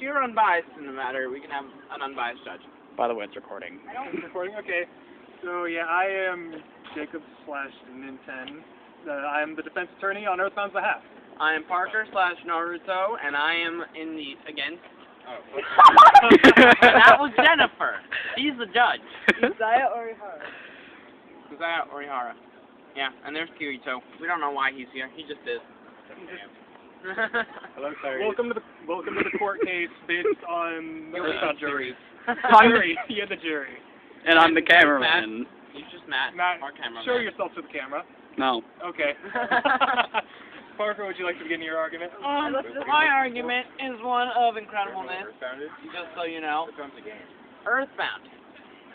you're unbiased in the matter, we can have an unbiased judge. By the way, it's recording. It's recording? Okay. So, yeah, I am Jacob/Ninten. I am the defense attorney on EarthBound's behalf. I am Parker/Naruto, and I am in the against. Oh. That was Jennifer. She's the judge. Uzaya Orihara. Uzaya Orihara. Yeah, and there's Kirito. We don't know why he's here. He just is. Hello, sorry. Welcome to the court case based on the EarthBound jury. Jury. You're the jury. And I'm the cameraman. He's just Matt, Matt, our cameraman. show yourself to the camera. No. Okay. Parker, would you like to begin your argument? My argument is one of incredibleness, just so you know. EarthBound.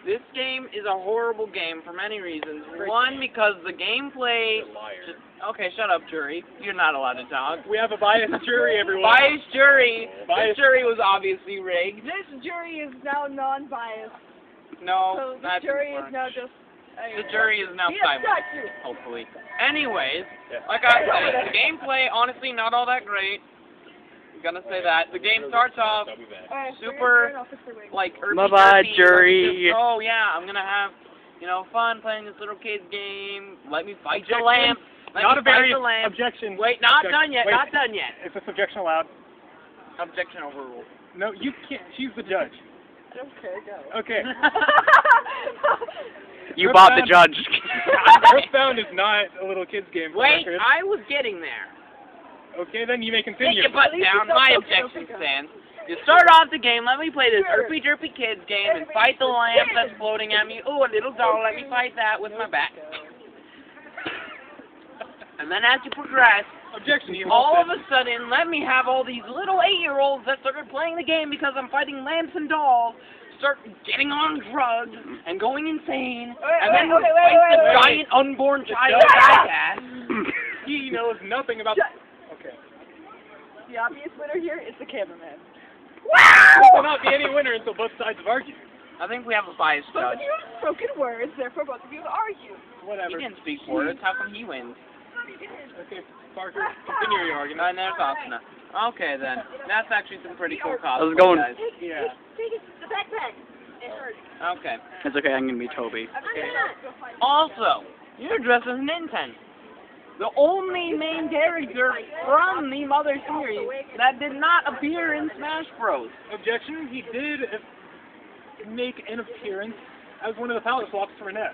This game is a horrible game for many reasons. One, because the gameplay... Okay, shut up, jury. You're not allowed to talk. We have a biased jury, everyone. Biased jury. This jury was obviously rigged. This jury is now non-biased. No, So the that's jury is now just... The jury is now Yes, silent, got you. hopefully. Anyways, like I said, the gameplay, honestly, not all that great. I'm gonna say that. The game starts off super, like, Bye-bye, jury. Oh, yeah, I'm gonna have, you know, fun playing this little kid's game. Let me fight the Objection. lamp. Let Not me a very fight the lamp. objection. Wait, not Object- done yet, wait. not done yet. Is this objection allowed? Objection overruled. No, you can't. She's the judge. Okay, go. Okay. You bought the judge. EarthBound is not a little kid's game. For Wait, record. I was getting there. Okay, then you may Take continue. your butt down. My objection stands. You start off the game, let me play this derpy kids game and fight the lamp that's floating at me. Ooh, a little doll, let me fight that with my back. And then as you progress, Objection. You all of a sudden, let me have all these little 8-year-olds that started playing the game because I'm fighting lamps and dolls start getting on drugs and going insane, and then fight the giant unborn child jackass. He knows nothing about. Okay. The obvious winner here is the cameraman. There cannot be any winner until both sides have argued. I think we have a biased Both judge. of you have spoken words, therefore both of you have argued. Whatever. He didn't speak words. How come he wins? Okay, Parker, continue your argument. And there's Asuna. Okay then, that's actually some pretty cool cosplay, How's it going? guys. Yeah. Take it, the backpack. It hurts. Okay. It's okay, I'm gonna be Toby. Also, you're dressed as Ninten, the only main character from the Mother series that did not appear in Smash Bros. Objection. He did make an appearance as one of the palette swaps for Onett.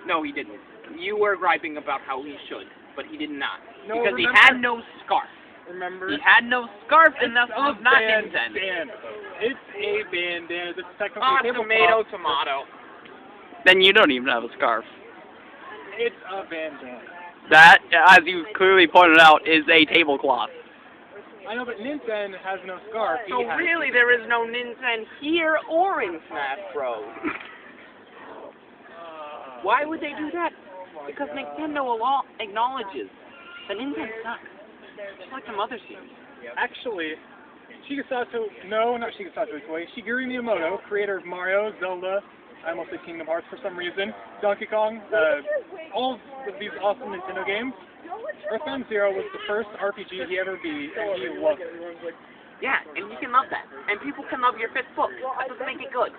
No, he didn't. You were griping about how he should, but he did not. No, because he remember- had no scarf. Remember? He had no scarf, and that's not Ninten. Bandana. It's a bandana. This is technically Ah, tablecloth. tomato. Then you don't even have a scarf. It's a bandana. That, as you clearly pointed out, is a tablecloth. I know, but Ninten has no scarf. He So has- really, there is no Ninten here or in Smash Bros. Why would they do that? Because Nintendo acknowledges that Nintendo sucks. Just like the Mother series. Actually, Shigesato, no, not Shigesato Itoi, Shigeru Miyamoto, creator of Mario, Zelda, I almost said Kingdom Hearts for some reason, Donkey Kong, all of these awesome Nintendo games. EarthBound Zero was the first RPG he ever beat, and he loved it. Yeah, and you can love that. And people can love your fifth book. That doesn't make it good.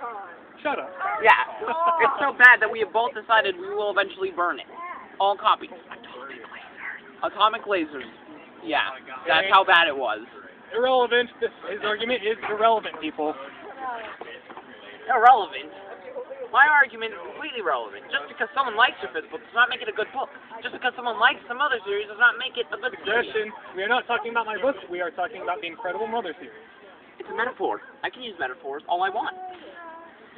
Shut up. Yeah. It's so bad that we have both decided we will eventually burn it. All copies. Atomic lasers. Yeah, that's how bad it was. Irrelevant. His argument is irrelevant, people. Irrelevant. My argument is completely relevant. Just because someone likes your fifth book does not make it a good book. Just because someone likes some other series does not make it a good series. Suggestion. We are not talking about my book. We are talking about the incredible Mother series. It's a metaphor. I can use metaphors all I want.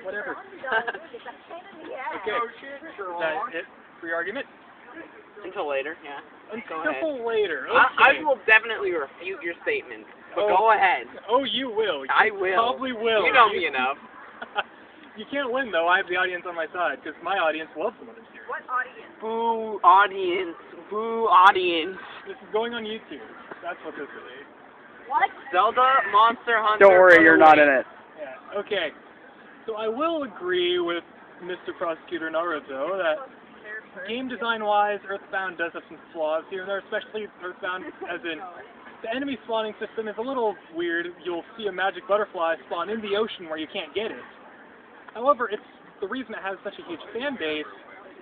Whatever. Okay. Is that it for your argument? Until later, yeah. Until later. I Okay. will definitely refute your statement. But Oh. go ahead. Oh, you will. You I will. Probably will. You know me enough. You can't win, though. I have the audience on my side, because my audience loves the Mother series. What audience? Boo audience. Boo audience. This is going on YouTube. That's what this is. What? Zelda Monster Hunter. Don't worry, you're not in it. Yeah. Okay. So I will agree with Mr. Prosecutor Naruto that game design-wise, EarthBound does have some flaws here and there, especially EarthBound as in The enemy spawning system is a little weird. You'll see a magic butterfly spawn in the ocean where you can't get it. However, the reason it has such a huge fan base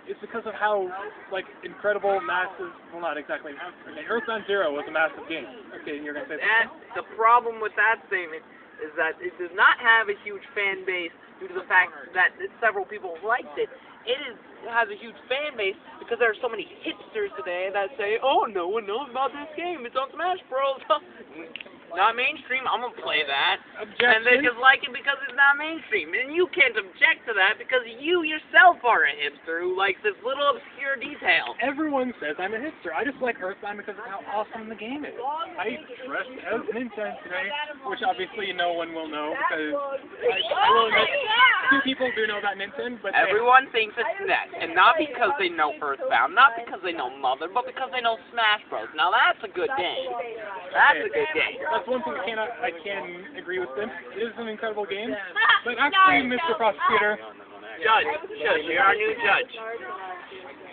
is because of how, like, incredible, massive, well, not exactly, okay, EarthBound 0 was a massive game. Okay, you're going to say that? The problem with that statement is that it does not have a huge fan base due to the fact that several people liked it. It has a huge fan base because there are so many hipsters today that say, oh, no one knows about this game. It's on Smash Bros. Not mainstream. I'm going to play that. Objection. And they just like it because it's not mainstream. And you can't object to that because you yourself are a hipster who likes this little obscure detail. Everyone says I'm a hipster. I just like EarthBound because of how awesome the game is. I dressed as Ninten today, which obviously no one will know because I will admit, 2 people do know that Ninten, but everyone thinks it's Ness, and not because they know EarthBound, not because they know Mother, but because they know Smash Bros. Now that's a good game. That's a good game. That's one thing I can agree with them. It is an incredible game, but actually, Mr. Prosecutor, Judge, you're our new judge.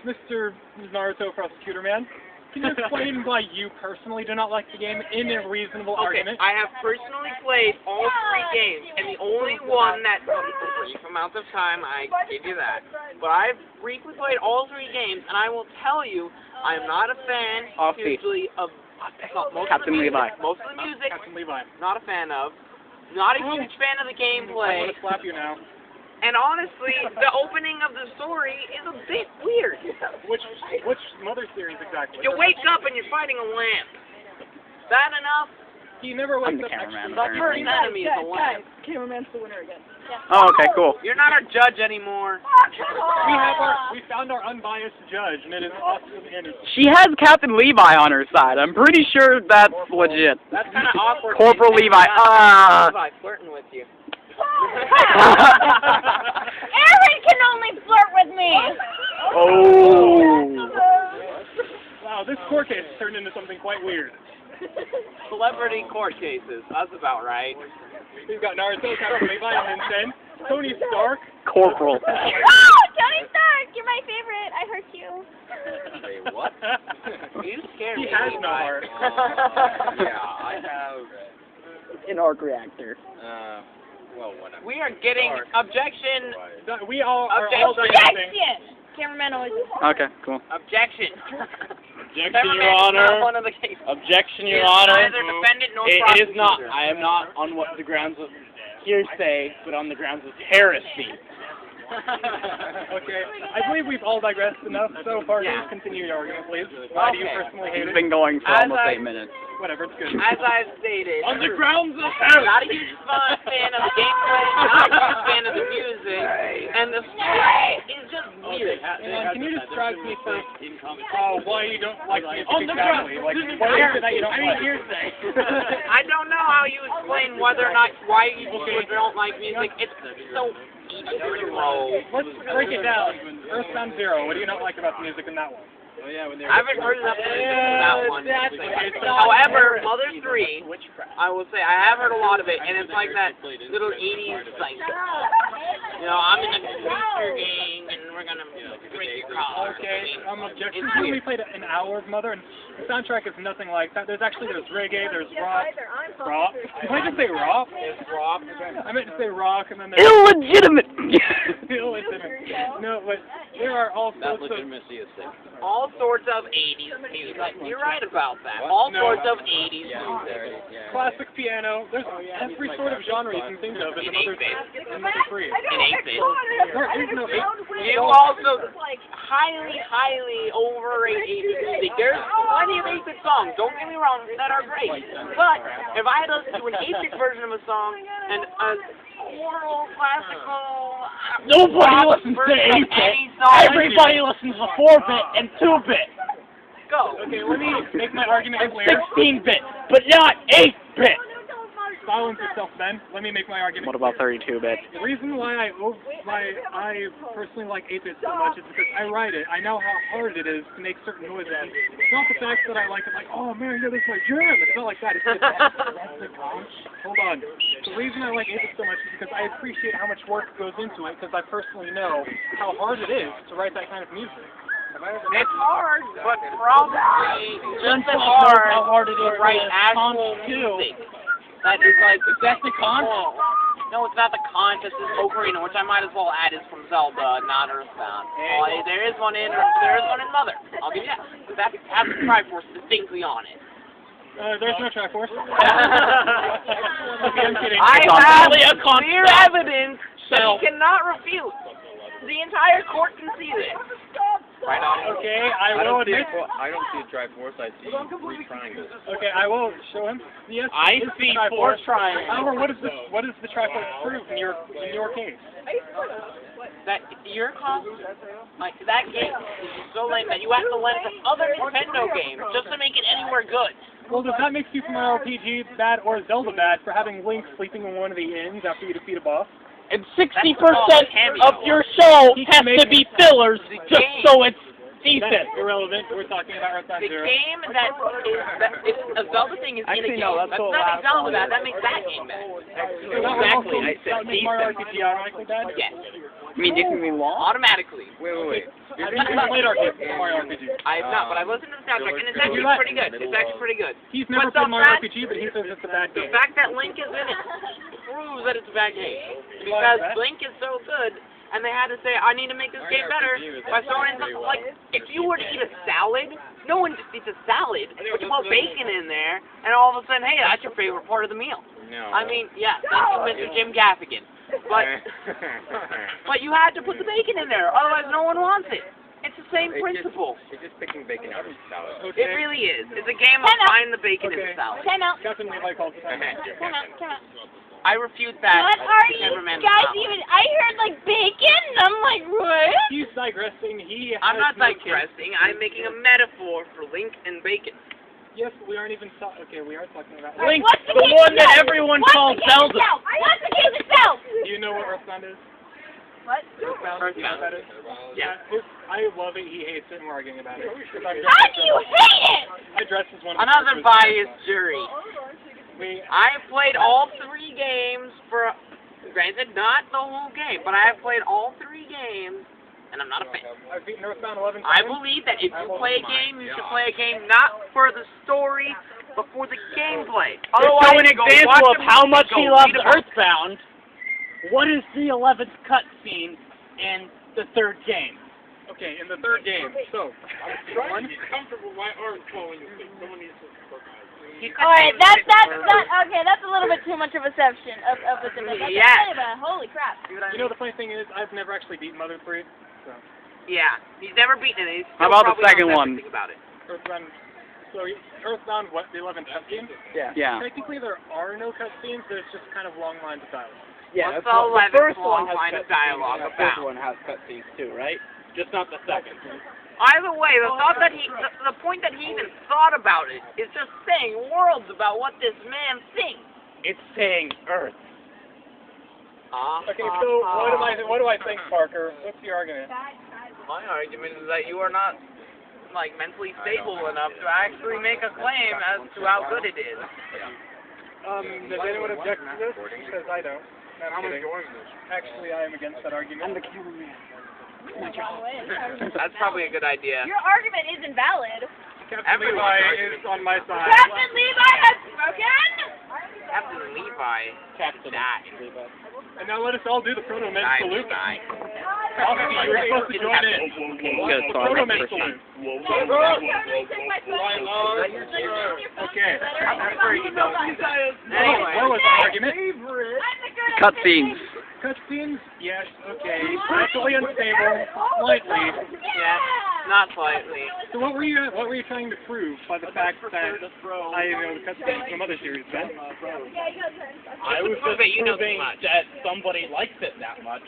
Mr. Naruto Prosecutor Man, can you explain why you personally do not like the game in a reasonable argument? I have personally played all 3 games, and the only one that took a brief amount of time, I give you that. But I've briefly played all 3 games, and I will tell you, I am not a fan, usually, of Captain Levi. Most of the music, Captain Levi. not a fan of. Not a huge fan of the gameplay. I'm going to slap you now. And honestly, the opening of the story is a bit weird. Which Mother series exactly? You wake up and you're fighting a lamp. Is that enough? He never wakes I'm the up cameraman, The first enemy is a lamp. Cameraman's the winner again. Oh, okay, cool. You're not our judge anymore. We found our unbiased judge, and it is awesome. She has Captain Levi on her side. I'm pretty sure that's legit. That's kind of awkward. Corporal Levi. Levi flirting with you. Eren can only flirt with me! Oh. Wow, this court case turned into something quite weird. Celebrity court cases. That's about right. We've got Naruto, Captain Levi, and Ninten, Tony Stark. Corporal. Tony Stark, you're my favorite. I hurt you. Wait, what? You scared me. He has no heart. Yeah, I have. An arc reactor. Well, whatever. We are getting objection. We all are all Objection. digressing. Cameraman always. Okay, cool. Objection. Objection, Your Honor. One of the cases. Objection, Your He is Honor. neither defendant nor It is not. prosecutor. I am not on what the grounds of hearsay, but on the grounds of heresy. Okay, I believe we've all digressed enough so far. Yeah. Please continue your argument, please. Why do you personally hate It's it? been going for As almost I- 8 minutes. Whatever, it's good. As I've stated, On the grounds of not a huge fan of the gameplay, not a huge fan of the music, and the story is just weird. Can you describe to me first why you don't like music On the exactly? ground. Like, what is it that you don't like? I don't know how you explain whether or not why you don't like music. It's so easy. Let's break it down. EarthBound 0, what do you not like about the music in that one? I haven't heard enough music for that one. However, Mother 3, I will say, I have heard a lot of it, and it's like that little 80s, like, you know, I'm in a booster gang, and we're gonna break your car. Okay, objection. It's We weird. played an hour of Mother, and the soundtrack is nothing like that. There's reggae, there's rock. Rock? Did I just say rock? Rock. I meant to say rock, and then there's... Illegitimate! No, but there are all That sorts of... legitimacy is sick. All sorts of 80s music. You're right about that. All sorts of 80s Yeah, music. there it is. Yeah. Classic piano. There's every sort of genre you can think of in Mother 3. In 8-bit. There is no 8. You also highly overrate 8-bit music. There's plenty of 8-bit songs, don't get me wrong, that are great. But if I had to listen to an 8-bit version of a song and a choral, classical, Nobody rock listens to version of 8-bit. any song, Everybody listens to 4-bit and 2-bit. go. Okay, let me make my argument clear. 16-bit, but not 8-bit. Silence yourself, Ben. Let me make my argument What about 32-bit? The reason why I personally like 8-bit so much is because I write it. I know how hard it is to make certain noises. It's not the fact that I like it like, oh man, yeah, this is my jam. It's not like that. It's just, that's the conch. Hold on. The reason I like 8-bit so much is because I appreciate how much work goes into it because I personally know how hard it is to write that kind of music. It's hard, but probably just as hard how hard it is to write for actual cons too. music. That is like, That's the con. no, it's not the contest, it's Ocarina, which I might as well add is from Zelda, not EarthBound. Well, there is one in Mother. I'll give you that. But that has the Triforce distinctly on it. There's no Triforce. I It's have only a clear concept. evidence that you cannot refute. The entire court can see this. Right on. Okay, I will admit. I don't see a Triforce, I see 3 triangles. Okay, I will show him. Yes, I it's see the 4 Triforce. triangles. However, what does the Triforce prove in your case? That your console, like that game, is so lame that you have to learn from other Nintendo games just to make it anywhere good. Well, does that make Super Mario RPG bad or Zelda bad for having Link sleeping in one of the inns after you defeat a boss? And 60% of your show has to be fillers just so it's decent. That's irrelevant. We're talking about EarthBound The 0. game that is a Zelda thing is Actually, in a no, game. that's That's so not loud. make Zelda bad. That makes that game bad. Exactly. That would make Mario RPG ironically bad? Yes, I mean, you can be long. automatically. Wait. I've never played Mario RPG. I have not, but I listened to the soundtrack, and it's actually pretty good. It's actually pretty good. He's never But the played Mario fact- RPG, but he says it's a bad The game. fact that Link is in it proves that it's a bad game. Because Link is so good, and they had to say, I need to make this game better by throwing in something like, if you were to eat a salad, no one just eats a salad, but you put bacon in there, and all of a sudden, hey, that's your favorite part of the meal. No. I mean, yeah, thank you, Mr. Jim Gaffigan. But you had to put the bacon in there, otherwise no one wants it. It's the same principle. It's just picking bacon out of the salad. It really is. It's a game of finding the bacon in the salad. Time out. Captain Levi calls it. Time out. I refute that. What are you Cameraman guys stop. even? I heard like bacon. And I'm like, what? He's digressing. I'm not digressing. I'm making a metaphor for Link and bacon. Yes, but we aren't even okay, we are talking about Link, What's the game one that itself? everyone What's calls the game Zelda. itself? What's the game itself? Do you know what EarthBound is? What? EarthBound, do you know what that is? Yeah. I love it, he hates it, and we're arguing about it. How do you hate it? I dress as one of the Another characters. biased jury. We, I have played all 3 games for, granted, not the whole game, but I have played all 3 games, and I'm not a fan. I've beaten EarthBound 11 times. I believe that if you play a game, you should play a game not for the story, but for the gameplay. So Otherwise, an go example watch of a how movie, much go he loves read a book. EarthBound, what is the 11th cutscene in the 3rd game? Okay, in the 3rd game, so, one, Alright, that's okay, that's a little bit too much of a section of a debate. Yes. Holy crap. you know the funny thing is, I've never actually beaten Mother 3, so, Yeah, he's never beaten it. He's How still about the probably second knows one? everything about it. EarthBound, so EarthBound, what, the 11th cutscene? Yeah. Technically there are no cutscenes, there's just kind of long lines of dialogue. What's the 11th long line of dialogue The first about? one has cutscenes too, right? Just not the second. Either way, the thought that the point that he even thought about it is just saying worlds about what this man thinks. It's saying Earth. Okay, so what do I think, Parker? What's your argument? My argument is that you are not, like, mentally stable enough to actually make a claim as to how good it is. Does anyone object to this? Because I don't. No, I'm kidding. Actually, I am against that argument. I'm the cameraman. That's probably a good idea. Your argument isn't valid. Captain Levi is on my side. Captain Levi has spoken. Captain Levi died. And now let us all do the proto-med Died. salute. Died. Obviously, you were supposed to join in. Good The thought. proto-med salute. Okay. Anyway. Where was the argument? Cutscenes. Cutscenes? Yes, okay. Mentally unstable. Slightly. Yeah, not slightly. So what were you trying to prove by the fact that I know the cutscenes from other series, Ben? I was Prove just it, you know proving too much. that somebody likes it that much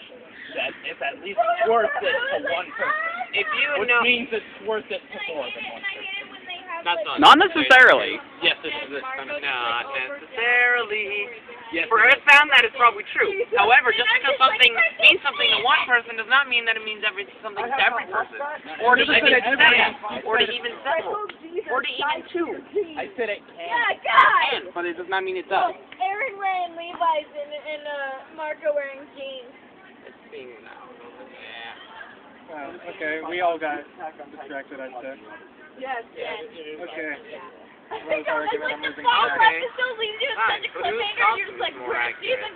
that it's at least worth it to one person. If you Which know, means it's worth it to more than one person. that's Not necessarily. Yes, it is. not necessarily. Yes, For it is. EarthBound, that is probably true. However, just because something means something to one person does not mean that it means something to every person, or to even several, or to even several, or to even 2. I said it can. Yeah, God. But it does not mean it does. Eren wearing Levi's and Marco wearing jeans. It's being yeah. Okay, we all got distracted, I'd say. Yes. Okay. I think I'm like, what the fuck? Okay. This still leaves you with Fine, such a but whose cliffhanger. You're just like, costume is more where's accurate? season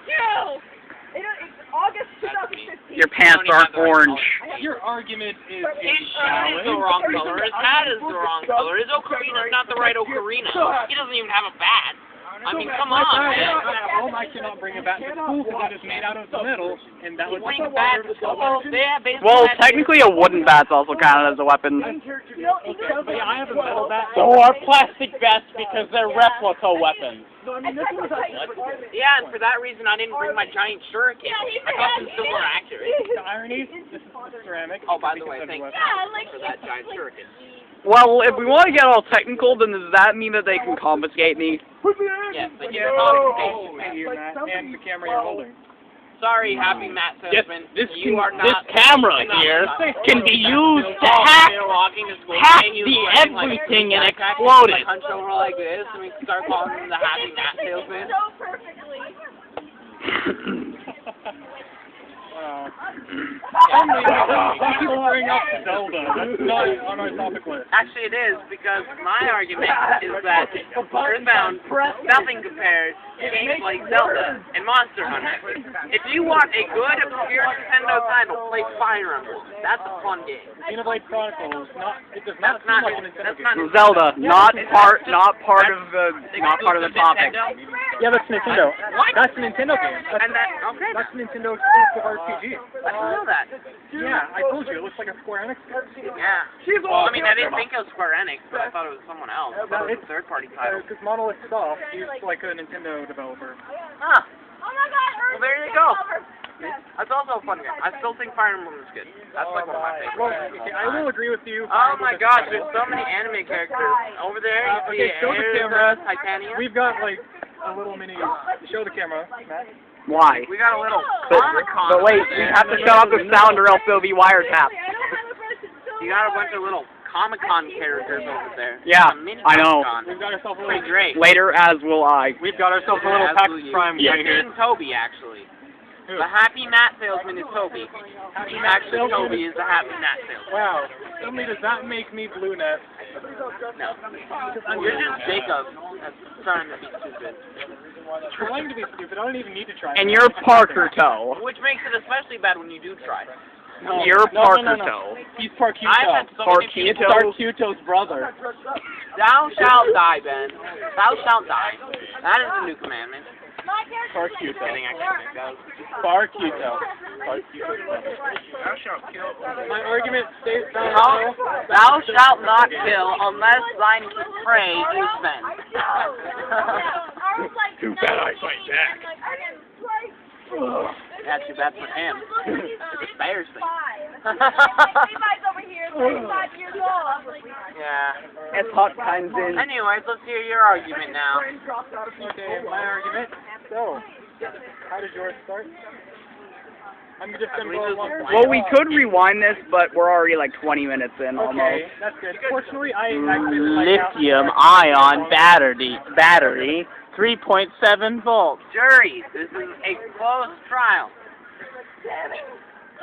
2? It's August 2015. Your pants aren't orange. Your argument is His shirt is the wrong color. His hat is the wrong color. His ocarina's not the right ocarina. He doesn't even have a bat. I mean, come on, man. Well, I cannot bring a bat to school because that is made out of the metal, and that would Bring bats. Well, yeah, basically. Well, technically a wooden bat's also counted as a weapon. But yeah, I have a metal bat. So are plastic bats because they're replica weapons. Yeah, and for that reason, I didn't bring my giant shuriken. I thought this was more accurate. The irony, this is ceramic. Oh, by the way, thank you Yeah, like, for that giant shuriken. Well, if we want to get all technical, then does that mean that they can confiscate me? Yes, they get Oh, confiscation, you, man. Matt, and the camera you're holding. Sorry, Happy Matt salesman. This You are not. camera here can be used to hack the everything and explode it. Punch over like this, and we can start calling him the Happy Matt salesman. so perfectly. Keep bring up Zelda. That's not on our topic list. Actually, it is, because my argument is that EarthBound, nothing compares to games like Zelda and Monster Hunter. If you want a good, obscure Nintendo title, play Fire Emblem. That's a fun game. Xenoblade Chronicles, it does not That's not, seem like a Nintendo that's not game. Zelda, not part of the topic. Yeah, that's Nintendo. What? That's a Nintendo game. And that, okay, That's a Nintendo exclusive RPG. I didn't know that. Yeah, I told you, it looks like a Square Enix game. Yeah. Well, I mean, I didn't think it was Square Enix, but I thought it was someone else. I thought it was a third-party title. Because Monolith Soft, he's like a Nintendo developer. Huh. Oh my god, Well, there you go. That's also a fun game. I still think Fire Emblem is good. That's like one of my Well, favorites. okay, I will agree with you. Oh my gosh, there's so many anime characters. Over there, you see Okay, show the camera. Titania. We've got like a little mini. Show the camera, Matt. Why? We got a little But Comic-Con. wait, we have to shut off the sound or else there'll be wiretaps. You got a bunch of little Comic-Con characters over there. Yeah, A mini I know. Comic-Con. We've got ourselves a Pretty little. great. Later, as will I. We've got ourselves a little Pax Prime Yeah. right here. And Toby, actually. Who? The Happy Matt salesman is Toby. Actually, Toby is the Happy Matt salesman. Wow. Suddenly, does that make me Blue Net? No. You're just Jacob. That's trying to be stupid. Trying to be stupid. I don't even need to try. And you're Parker Toe. Which makes it especially bad when you do try. No. You're No, Parker no. Toe. He's Parkuto. I've had so many people. Parkuto's brother. Thou shalt die, Ben. Thou shalt die. That is the new commandment. Parkuto. Kidding, I can't think that. Parkuto. My argument stays down. Thou shalt not kill unless thine prey is bent. Too bad I fight back. Yeah, too bad for him. It's embarrassing. Levi's over here, 35 years old. Yeah. It's hot times in. Anyways, let's hear your argument now. Okay, my argument. So, how did yours start? I'm just gonna go along. Well, we could rewind this, but we're already like 20 minutes in almost. Okay, that's good. Fortunately, I actually like how- Lithium-ion battery, 3.7 volts. Jury, this is a closed trial.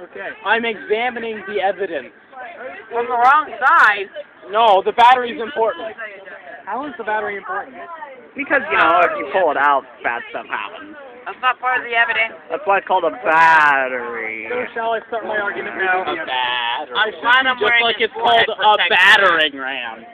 Okay. I'm examining the evidence. From the wrong side. No, the battery's important. How is the battery important? Because, you know, if you pull it out, bad stuff happens. That's not part of the evidence. That's why it's called a battery. So shall I start my argument now? Battery. I'm glad I'm Just wearing like this it's called forehead a protector. battering ram.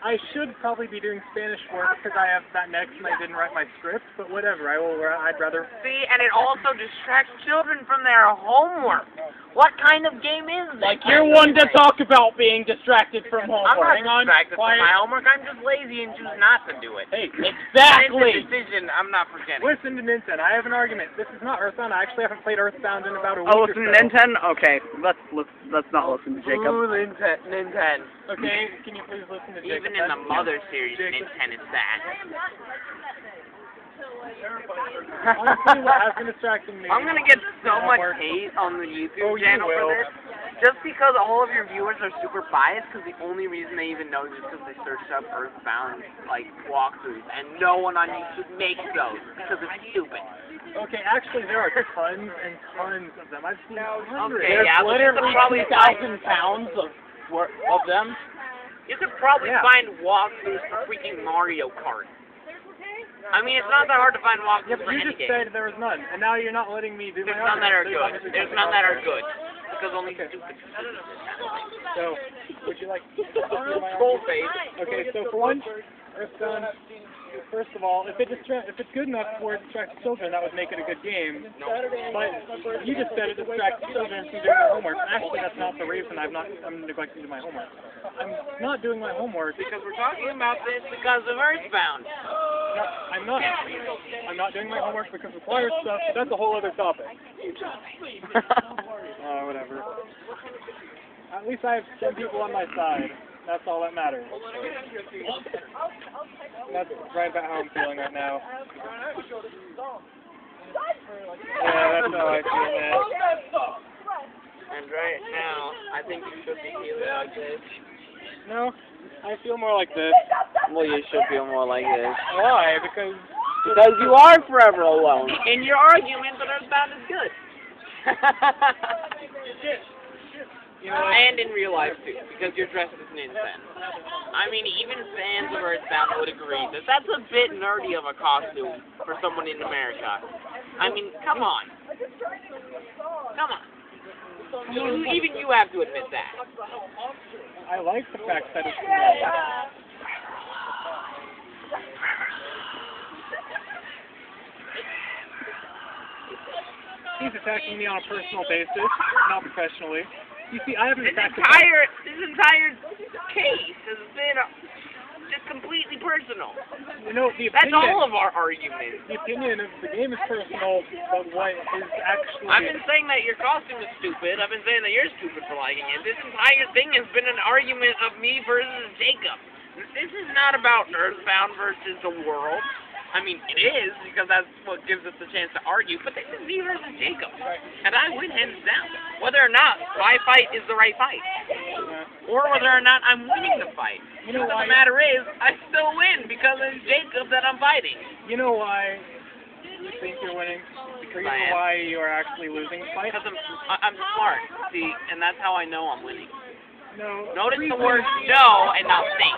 I should probably be doing Spanish work because I have that next and I didn't write my script, but whatever. I'd rather. See, and it also distracts children from their homework. What kind of game is this? Like you're one to talk about being distracted from I'm homework. not distracted from my homework. I'm just lazy and choose not to do it. Hey, Exactly. It's a decision I'm not forgetting. listen to Ninten. I have an argument. This is not EarthBound. I actually haven't played EarthBound in about a Oh, week listen or to so. Ninten? Okay, let's not listen to Jacob. Ooh, Ninten. Okay, can you please listen to Jacob? Even in the Mother series, Jacob. Ninten is bad. Honestly, what has been distracting me? I'm gonna get so much Work. hate on the YouTube Oh, you channel will. for this. just because all of your viewers are super biased, because the only reason they even know is because they searched up EarthBound, like, walkthroughs, and no one on YouTube makes those, because it's stupid. Okay, actually, there are tons and tons of them. I've seen hundreds. Okay, yeah, but you could probably find, pounds of them. you could probably Yeah. find walkthroughs for freaking Mario Kart. I mean, it's not that hard to find Yeah, walkthroughs but for you any just game. said there was none, and now you're not letting me do There's my none that are argument. good. There's none that are good. Because only Okay. stupid. So, would you like to do my Full argument? face. Okay, so for one, EarthBound, first of all, if it's good enough for it to distract children, that would make it a good game. But you just said it distracts children from doing their homework. Actually, that's not the reason I'm neglecting to do my homework. I'm not doing my homework Because we're talking about this because of EarthBound. No, I'm not. I'm not doing my homework because it requires stuff. But that's a whole other topic. Whatever. At least I have some people on my side. That's all that matters. That's right about how I'm feeling right now. Yeah, that's how I feel, man. And right now, I think you should be feeling like this. No, I feel more like this. Well, you should feel more like this. Why? Because you are forever alone. In your argument that EarthBound is good. you know, And in real life too, because you're dressed as Ninten. I mean, even fans of EarthBound would agree that that's a bit nerdy of a costume for someone in America. I mean, come on. Come on. Even you have to admit that. I like the fact that it's He's attacking me on a personal basis, not professionally. You see, I haven't This attacked entire case has been just completely personal. You know, the That's opinion, all of our arguments. the opinion of the game is personal, but what is actually... I've been saying that your costume is stupid. I've been saying that you're stupid for liking it. This entire thing has been an argument of me versus Jacob. This is not about EarthBound versus the world. I mean, it is, because that's what gives us the chance to argue, but this is me versus Jacob. And I win hands down. Whether or not my fight is the right fight. Or whether or not I'm winning the fight. You know The why? matter is, I still win because it's Jacob that I'm fighting. You know why you think you're winning? Or you know why you are actually losing the fight? Because I'm smart, see, and that's how I know I'm winning. No. Notice the word no and not think.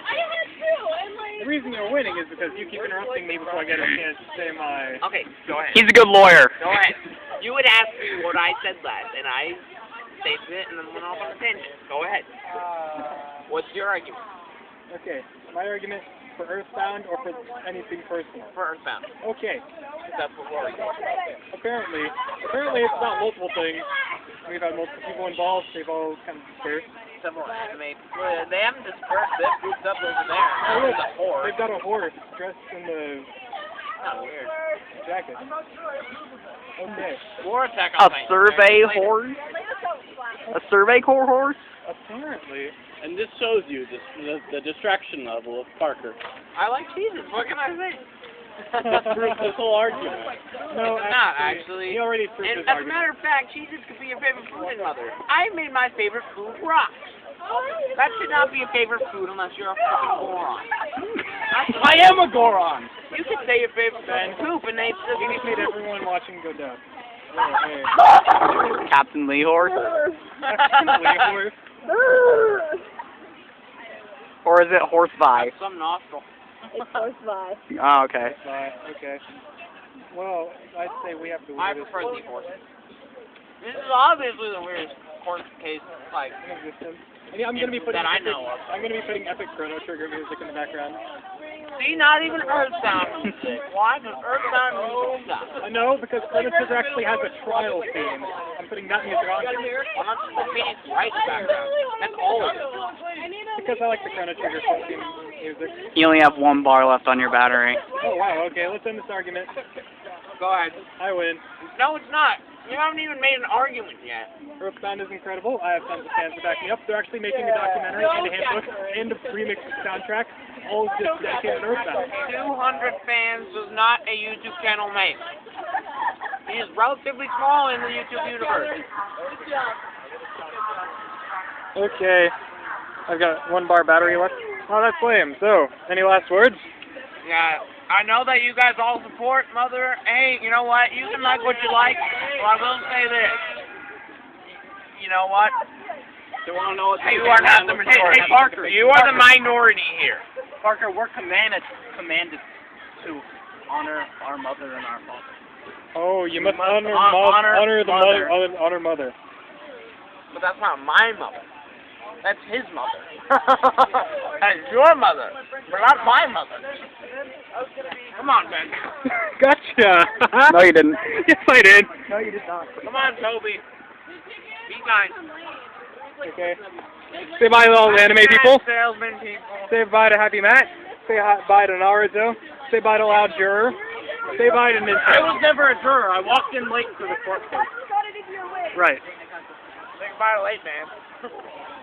The reason you're winning is because you keep interrupting me before I get a chance to say my... Okay, go ahead. He's a good lawyer. Go ahead. You would ask me what I said last, and I stated it and then went off on a tangent. Go ahead. What's your argument? Okay, my argument for EarthBound or for anything personal? For EarthBound. Okay, That's what we're arguing. apparently it's not multiple things. We've had multiple people involved, they've all kind of dispersed. Several anime. They haven't dispersed. They've grouped up over there. Oh, There's a horde. they've got a horse dressed in the Kind of weird. jacket. Okay, War Attack on A Titan. survey Later. horse? A survey corps horse? apparently... And this shows you the distraction level of Parker. I like cheeses. What can I say? This whole argument. No, It's not, actually. He already proved And his as a argument. matter of fact, cheeses could be your favorite food in Mother. I made my favorite food rocks. That should not be your favorite food unless you're a fucking moron. I am a Goron! You could say your favorite food is poop and they'd still He be just made everyone watching go down. Oh, hey. Captain Lee horse? Actually, horse. Or is it horse vi? some nostril. Oh, okay. Okay. Well, I'd say we have to I leave prefer the horse. This is obviously the weirdest court case, like, in existence. And yeah, I'm gonna be putting that I epic, know of. I'm gonna be putting epic Chrono Trigger music in the background. See, not even EarthBound music. Why does EarthBound music stop? I know because Chrono Trigger actually has a trial theme. I'm putting that music on Why not just the Phoenix Wright background? That's all of it. because I like the Chrono Trigger theme music. You only have 1 bar left on your battery. Oh wow. Okay, let's end this argument. Go ahead. I win. No, it's not. You haven't even made an argument yet. EarthBound is incredible. I have tons of fans to back me up. They're actually making a documentary and a handbook and a remixed soundtrack, all just dedicated to EarthBound. 200 fans does not a YouTube channel make. He is relatively small in the YouTube universe. Okay. I've got 1 bar battery left. Oh, that's lame. So, any last words? Yeah, I know that you guys all support Mother. Hey, you know what? You can like what you like, but I will say this. You know what? You want to know what You are not the majority. Hey, Parker, you are the minority here. Parker, we're commanded to honor our mother and our father. Oh, you must must honor honor the mother. honor mother. But that's not my mother. That's his mother. That's your mother, but not my mother. Come on, Ben. Gotcha. No, you didn't. Yes, I did. No, you did not. Come on, Toby. Be nice. Okay. Say bye to all the anime people. Salesman people. Say bye to Happy Matt. Say bye to Naruto. Say bye to Loud Juror. Say bye to I Ninten. was never a juror. I walked in late for the court case. Right. Say goodbye to late man.